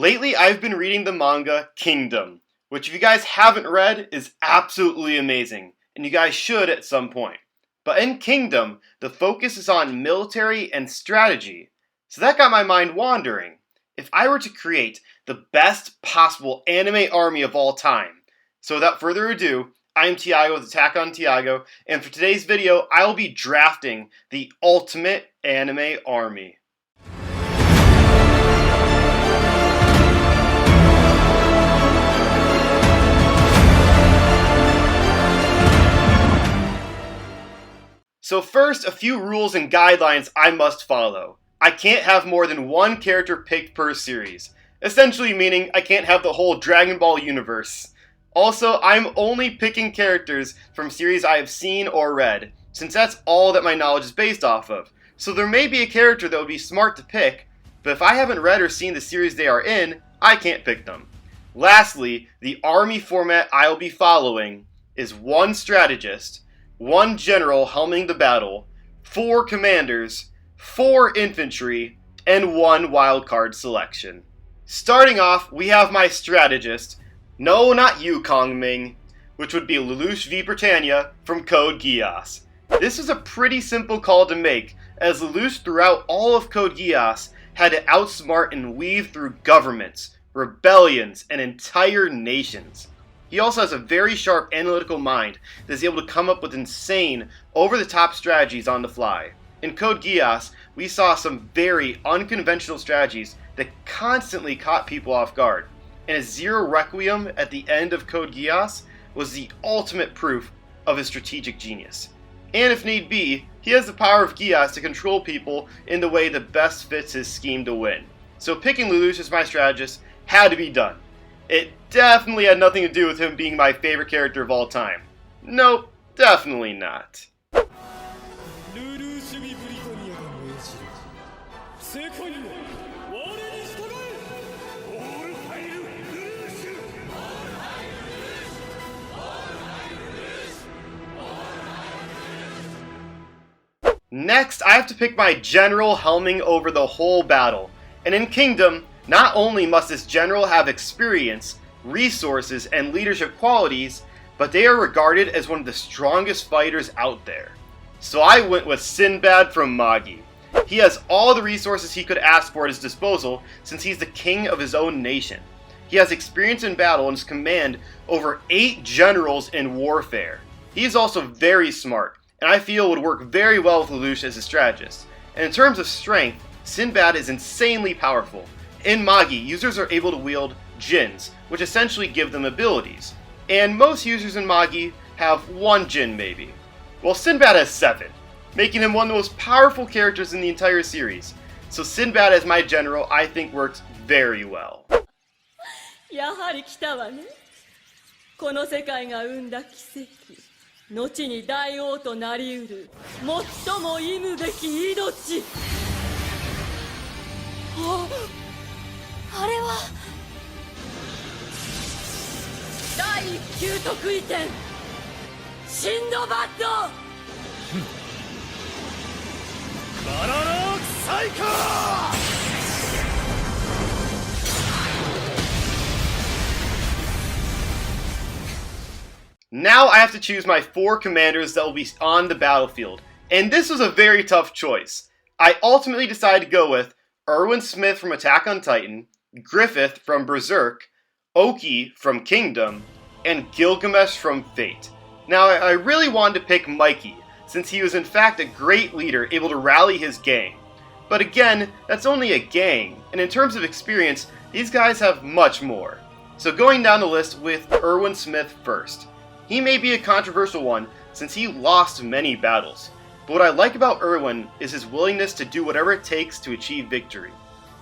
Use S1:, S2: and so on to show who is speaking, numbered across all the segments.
S1: Lately, I've been reading the manga Kingdom, which if you guys haven't read is absolutely amazing, and you guys should at some point. But in Kingdom, the focus is on military and strategy, so that got my mind wandering. If I were to create the best possible anime army of all time. So without further ado, I'm Tiago with Attack on Tiago, and for today's video, I'll be drafting the ultimate anime army. So first, a few rules and guidelines I must follow. I can't have more than one character picked per series, essentially meaning I can't have the whole Dragon Ball universe. Also, I'm only picking characters from series I have seen or read, since that's all that my knowledge is based off of. So there may be a character that would be smart to pick, but if I haven't read or seen the series they are in, I can't pick them. Lastly, the army format I'll be following is one strategist, one general helming the battle, 4 commanders, 4 infantry, and 1 wildcard selection. Starting off, we have my strategist. No, not you, Kongming, which would be Lelouch v Britannia from Code Geass. This is a pretty simple call to make, as Lelouch throughout all of Code Geass had to outsmart and weave through governments, rebellions, and entire nations. He also has a very sharp analytical mind that is able to come up with insane, over-the-top strategies on the fly. In Code Geass, we saw some very unconventional strategies that constantly caught people off guard, and his Zero Requiem at the end of Code Geass was the ultimate proof of his strategic genius. And if need be, he has the power of Geass to control people in the way that best fits his scheme to win. So picking Lelouch as my strategist had to be done. It definitely had nothing to do with him being my favorite character of all time. Nope, definitely not. Next, I have to pick my general helming over the whole battle. And in Kingdom, not only must this general have experience, resources, and leadership qualities, but they are regarded as one of the strongest fighters out there. So I went with Sinbad from Magi. He has all the resources he could ask for at his disposal since he's the king of his own nation. He has experience in battle and has command over 8 generals in warfare. He is also very smart, and I feel would work very well with Lelouch as a strategist. And in terms of strength, Sinbad is insanely powerful. In Magi, users are able to wield Djinns, which essentially give them abilities. And most users in Magi have 1 Djinn maybe. Well, Sinbad has 7, making him one of the most powerful characters in the entire series. So Sinbad as my general I think works very well.
S2: やはり来たわね。この世界が生んだ奇跡。後に大王となりうる最も忌むべき命。あれは第1級得意点シンドバッド。バナナサイカー。
S1: Now I have to choose my 4 commanders that will be on the battlefield, and this was a very tough choice. I ultimately decided to go with Erwin Smith from Attack on Titan, Griffith from Berserk, Oki from Kingdom, and Gilgamesh from Fate. Now I really wanted to pick Mikey, since he was in fact a great leader able to rally his gang. But again, that's only a gang, and in terms of experience, these guys have much more. So going down the list with Erwin Smith first. He may be a controversial one since he lost many battles, but what I like about Erwin is his willingness to do whatever it takes to achieve victory.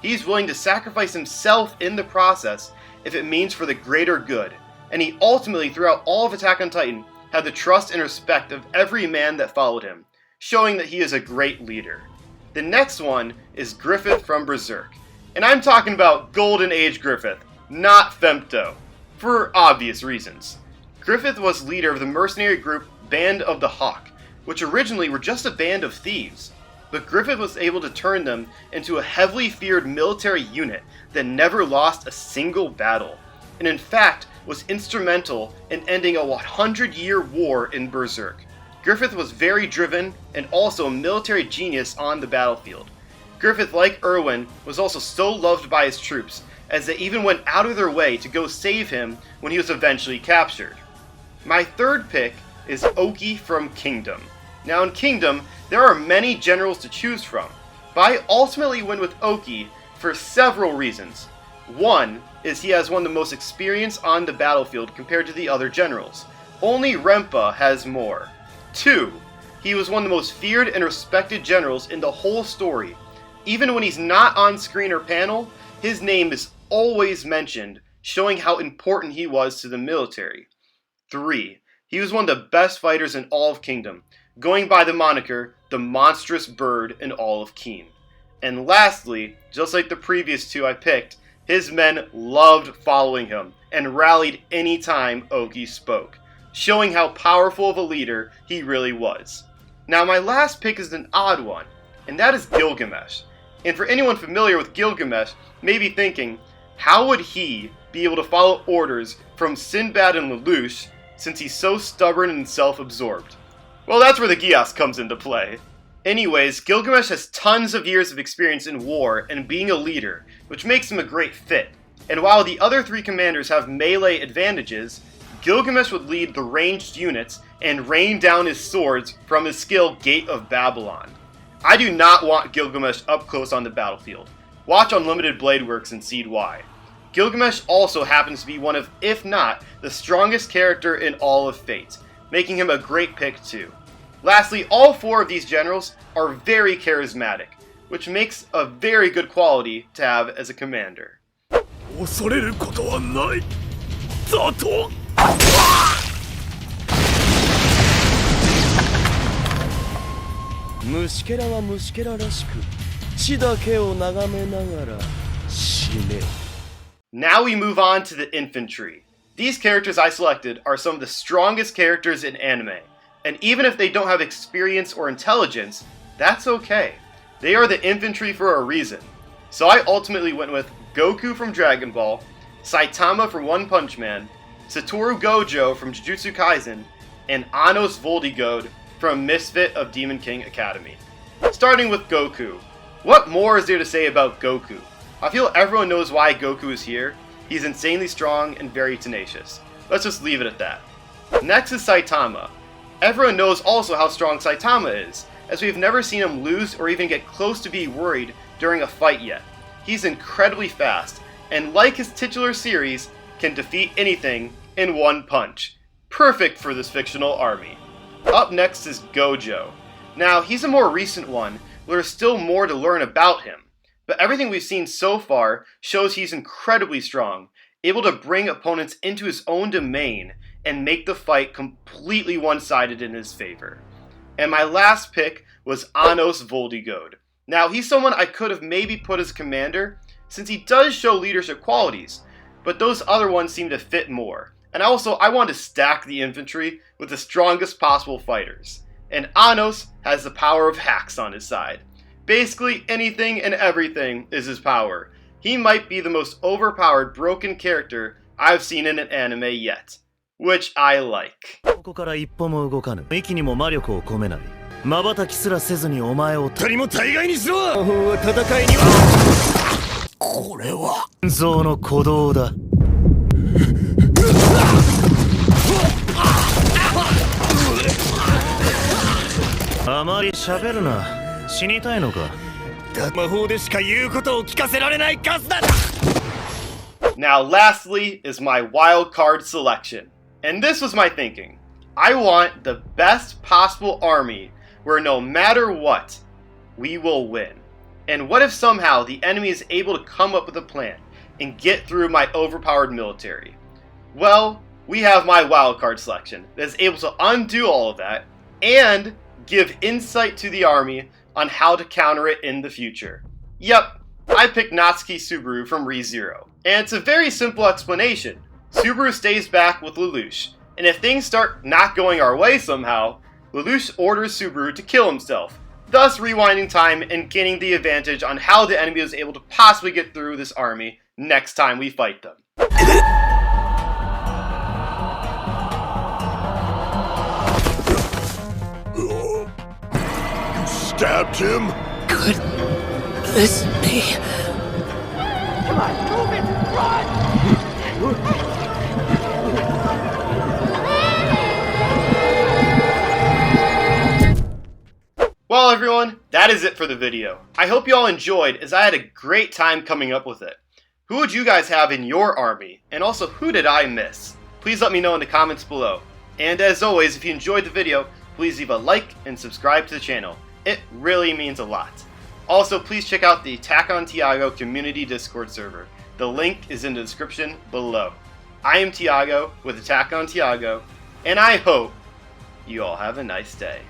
S1: He's willing to sacrifice himself in the process if it means for the greater good, and he ultimately throughout all of Attack on Titan had the trust and respect of every man that followed him, showing that he is a great leader. The next one is Griffith from Berserk, and I'm talking about Golden Age Griffith, not Femto, for obvious reasons. Griffith was leader of the mercenary group Band of the Hawk, which originally were just a band of thieves. but Griffith was able to turn them into a heavily feared military unit that never lost a single battle, and in fact was instrumental in ending a 100-year war in Berserk. Griffith was very driven and also a military genius on the battlefield. Griffith, like Erwin, was also so loved by his troops as they even went out of their way to go save him when he was eventually captured. My third pick is Oki from Kingdom. Now in Kingdom, there are many generals to choose from, but I ultimately went with Oki for several reasons. One is he has one of the most experience on the battlefield compared to the other generals. Only Rempa has more. 2, he was one of the most feared and respected generals in the whole story. Even when he's not on screen or panel, his name is always mentioned, showing how important he was to the military. 3, he was one of the best fighters in all of Kingdom, going by the moniker, the monstrous bird in all of Keen. And lastly, just like the previous 2 I picked, his men loved following him and rallied anytime Oki spoke, showing how powerful of a leader he really was. Now my last pick is an odd one, and that is Gilgamesh. And for anyone familiar with Gilgamesh, may be thinking, how would he be able to follow orders from Sinbad and Lelouch since he's so stubborn and self-absorbed? Well, that's where the Gias comes into play. Anyways, Gilgamesh has tons of years of experience in war and being a leader, which makes him a great fit. And while the other 3 commanders have melee advantages, Gilgamesh would lead the ranged units and rain down his swords from his skill Gate of Babylon. I do not want Gilgamesh up close on the battlefield. Watch Unlimited Blade Works and see why. Gilgamesh also happens to be one of, if not, the strongest character in all of Fate, making him a great pick too. Lastly, all 4 of these generals are very charismatic, which makes a very good quality to have as a commander.
S3: 恐れることはないだと虫けらは虫けららしく地だけを眺めながら死ね
S1: Now we move on to the Infantry. These characters I selected are some of the strongest characters in anime, and even if they don't have experience or intelligence, that's okay. They are the Infantry for a reason. So I ultimately went with Goku from Dragon Ball, Saitama from One Punch Man, Satoru Gojo from Jujutsu Kaisen, and Anos Voldigode from Misfit of Demon King Academy. Starting with Goku. What more is there to say about Goku? I feel everyone knows why Goku is here. He's insanely strong and very tenacious. Let's just leave it at that. Next is Saitama. Everyone knows also how strong Saitama is, as we've never seen him lose or even get close to being worried during a fight yet. He's incredibly fast, and like his titular series, can defeat anything in one punch. Perfect for this fictional army. Up next is Gojo. Now, he's a more recent one, where there's still more to learn about him. But everything we've seen so far shows he's incredibly strong, able to bring opponents into his own domain and make the fight completely one-sided in his favor. And my last pick was Anos Voldigode. Now, he's someone I could have maybe put as commander, since he does show leadership qualities, but those other ones seem to fit more. And also, I want to stack the infantry with the strongest possible fighters. And Anos has the power of hacks on his side. Basically, anything and everything is his power. He might be the most overpowered broken character I've seen in an anime yet. Which I like.
S3: ここから一歩も動かぬ息にも魔力を込めない瞬きすらせずにお前を誰も大概にしろ魔法は戦いにはこれは像の鼓動だあまり喋るな死にたいのか魔法でしか言うことを聞かせられないカスだ
S1: Now lastly is my wildcard selection. And this was my thinking. I want the best possible army where no matter what, we will win. And what if somehow the enemy is able to come up with a plan and get through my overpowered military? Well, we have my wildcard selection that is able to undo all of that and give insight to the army on how to counter it in the future. Yep, I picked Natsuki Subaru from ReZero. And it's a very simple explanation. Subaru stays back with Lelouch, and if things start not going our way somehow, Lelouch orders Subaru to kill himself, thus rewinding time and gaining the advantage on how the enemy was able to possibly get through this army next time we fight them.
S3: You stabbed him?
S4: Could this be?
S5: Come on, move it! Run!
S1: Well everyone, that is it for the video. I hope you all enjoyed, as I had a great time coming up with it. Who would you guys have in your army? And also, who did I miss? Please let me know in the comments below. And as always, if you enjoyed the video, please leave a like and subscribe to the channel. It really means a lot. Also, please check out the Attack on Tiago community Discord server. The link is in the description below. I am Tiago with Attack on Tiago, and I hope you all have a nice day.